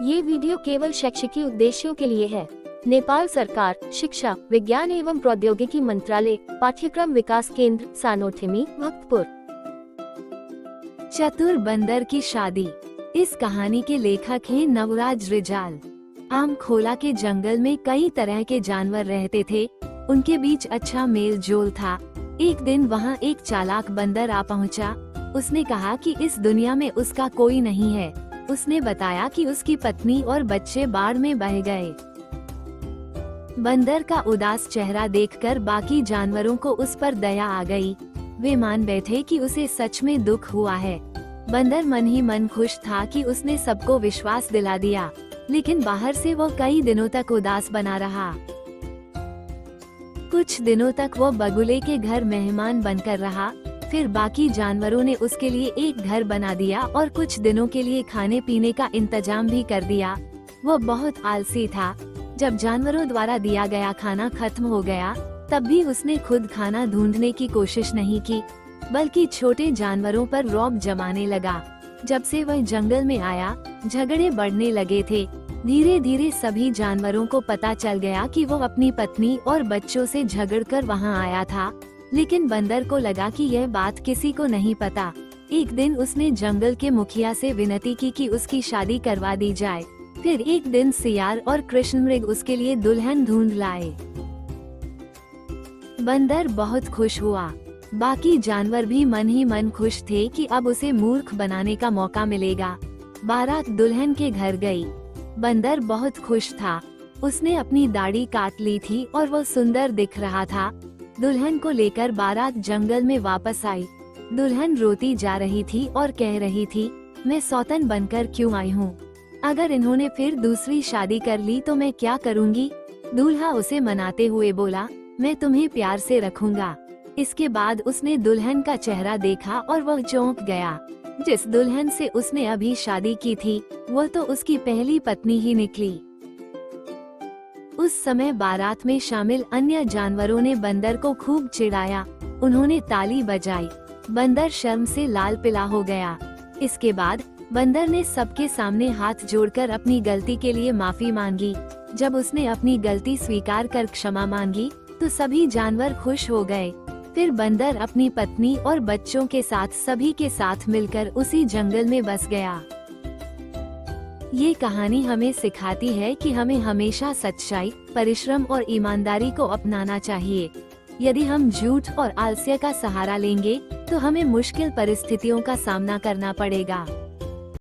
ये वीडियो केवल शैक्षिक उद्देश्यों के लिए है। नेपाल सरकार, शिक्षा, विज्ञान एवं प्रौद्योगिकी मंत्रालय, पाठ्यक्रम विकास केंद्र, सानोथेमी, भक्तपुर। चतुर बंदर की शादी। इस कहानी के लेखक हैं नवराज रिजाल। आम खोला के जंगल में कई तरह के जानवर रहते थे। उनके बीच अच्छा मेल जोल था। एक दिन वहाँ एक चालाक बंदर आ पहुँचा। उसने कहा कि इस दुनिया में उसका कोई नहीं है। उसने बताया कि उसकी पत्नी और बच्चे बाढ़ में बह गए। बंदर का उदास चेहरा देखकर बाकी जानवरों को उस पर दया आ गई। वे मान बैठे कि उसे सच में दुख हुआ है। बंदर मन ही मन खुश था कि उसने सबको विश्वास दिला दिया, लेकिन बाहर से वो कई दिनों तक उदास बना रहा। कुछ दिनों तक वो बगुले के घर मेहमान बनकर रहा। फिर बाकी जानवरों ने उसके लिए एक घर बना दिया और कुछ दिनों के लिए खाने पीने का इंतजाम भी कर दिया। वो बहुत आलसी था। जब जानवरों द्वारा दिया गया खाना खत्म हो गया, तब भी उसने खुद खाना ढूंढने की कोशिश नहीं की, बल्कि छोटे जानवरों पर रौब जमाने लगा। जब से वह जंगल में आया, झगड़े बढ़ने लगे थे। धीरे धीरे सभी जानवरों को पता चल गया कि वो अपनी पत्नी और बच्चों से झगड़कर वहाँ आया था, लेकिन बंदर को लगा कि यह बात किसी को नहीं पता। एक दिन उसने जंगल के मुखिया से विनती की कि उसकी शादी करवा दी जाए। फिर एक दिन सियार और कृष्णमृग उसके लिए दुल्हन ढूंढ लाए। बंदर बहुत खुश हुआ। बाकी जानवर भी मन ही मन खुश थे कि अब उसे मूर्ख बनाने का मौका मिलेगा। बारात दुल्हन के घर गई। बंदर बहुत खुश था। उसने अपनी दाढ़ी काट ली थी और वो सुंदर दिख रहा था। दुल्हन को लेकर बारात जंगल में वापस आई। दुल्हन रोती जा रही थी और कह रही थी, मैं सौतन बनकर क्यों आई हूँ? अगर इन्होंने फिर दूसरी शादी कर ली तो मैं क्या करूँगी? दूल्हा उसे मनाते हुए बोला, मैं तुम्हें प्यार से रखूंगा। इसके बाद उसने दुल्हन का चेहरा देखा और वह चौंक गया। जिस दुल्हन से उसने अभी शादी की थी, वो तो उसकी पहली पत्नी ही निकली। उस समय बारात में शामिल अन्य जानवरों ने बंदर को खूब चिढ़ाया। उन्होंने ताली बजाई। बंदर शर्म से लाल पीला हो गया। इसके बाद बंदर ने सबके सामने हाथ जोड़कर अपनी गलती के लिए माफी मांगी। जब उसने अपनी गलती स्वीकार कर क्षमा मांगी, तो सभी जानवर खुश हो गए। फिर बंदर अपनी पत्नी और बच्चों के साथ सभी के साथ मिलकर उसी जंगल में बस गया। ये कहानी हमें सिखाती है कि हमें हमेशा सच्चाई, परिश्रम और ईमानदारी को अपनाना चाहिए। यदि हम झूठ और आलस्य का सहारा लेंगे, तो हमें मुश्किल परिस्थितियों का सामना करना पड़ेगा।